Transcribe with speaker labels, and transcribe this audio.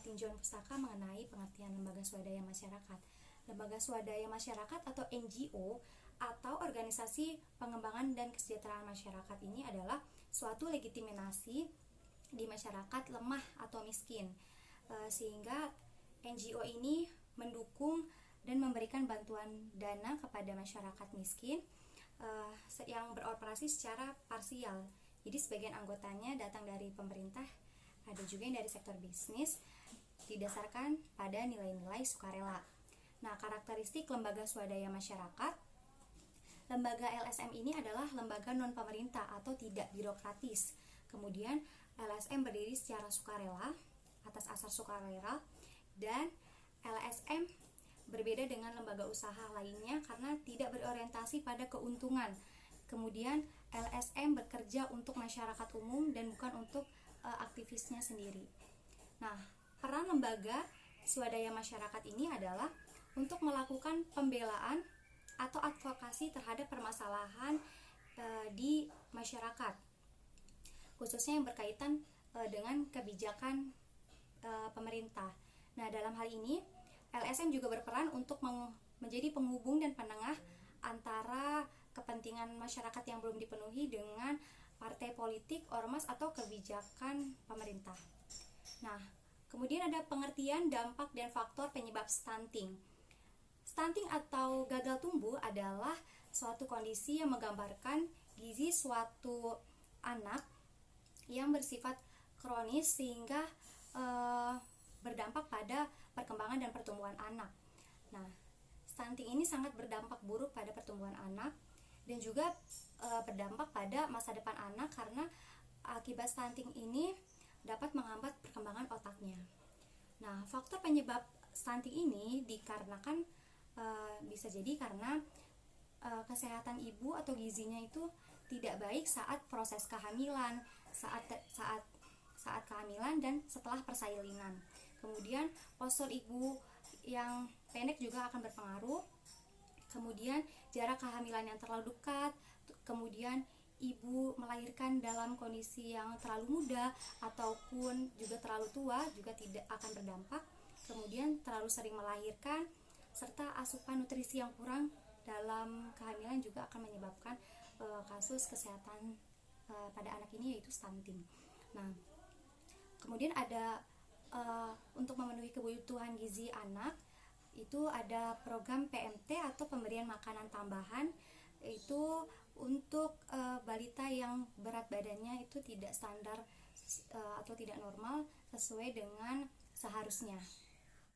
Speaker 1: tinjauan pustaka mengenai pengertian lembaga swadaya masyarakat. Lembaga swadaya masyarakat atau NGO atau organisasi pengembangan dan kesejahteraan masyarakat ini adalah suatu legitimasi di masyarakat lemah atau miskin, sehingga NGO ini mendukung dan memberikan bantuan dana kepada masyarakat miskin yang beroperasi secara parsial. Jadi sebagian anggotanya datang dari pemerintah, ada juga yang dari sektor bisnis, didasarkan pada nilai-nilai sukarela. Nah, karakteristik lembaga swadaya masyarakat, lembaga LSM ini adalah lembaga non-pemerintah atau tidak birokratis. Kemudian LSM berdiri secara sukarela, atas asas sukarela, dan LSM berbeda dengan lembaga usaha lainnya karena tidak berorientasi pada keuntungan. Kemudian LSM bekerja untuk masyarakat umum dan bukan untuk aktivisnya sendiri. Nah, peran lembaga swadaya masyarakat ini adalah untuk melakukan pembelaan atau advokasi terhadap permasalahan di masyarakat, khususnya yang berkaitan dengan kebijakan pemerintah. Nah, dalam hal ini LSM juga berperan untuk menjadi penghubung dan penengah antara kepentingan masyarakat yang belum dipenuhi dengan partai politik, ormas, atau kebijakan pemerintah. Nah, kemudian ada pengertian dampak dan faktor penyebab stunting. Stunting atau gagal tumbuh adalah suatu kondisi yang menggambarkan gizi suatu anak yang bersifat kronis sehingga berdampak pada perkembangan dan pertumbuhan anak. Nah, stunting ini sangat berdampak buruk pada pertumbuhan anak dan juga berdampak pada masa depan anak karena akibat stunting ini dapat menghambat perkembangan otaknya. Nah, faktor penyebab stunting ini dikarenakan bisa jadi karena kesehatan ibu atau gizinya itu tidak baik saat proses kehamilan, saat kehamilan dan setelah persalinan. Kemudian postur ibu yang pendek juga akan berpengaruh. Kemudian jarak kehamilan yang terlalu dekat, kemudian ibu melahirkan dalam kondisi yang terlalu muda ataupun juga terlalu tua juga tidak akan berdampak. Kemudian terlalu sering melahirkan serta asupan nutrisi yang kurang dalam kehamilan juga akan menyebabkan kasus kesehatan pada anak ini, yaitu stunting. Nah, kemudian ada untuk memenuhi kebutuhan gizi anak itu ada program PMT atau pemberian makanan tambahan, itu untuk balita yang berat badannya itu tidak standar atau tidak normal sesuai dengan seharusnya.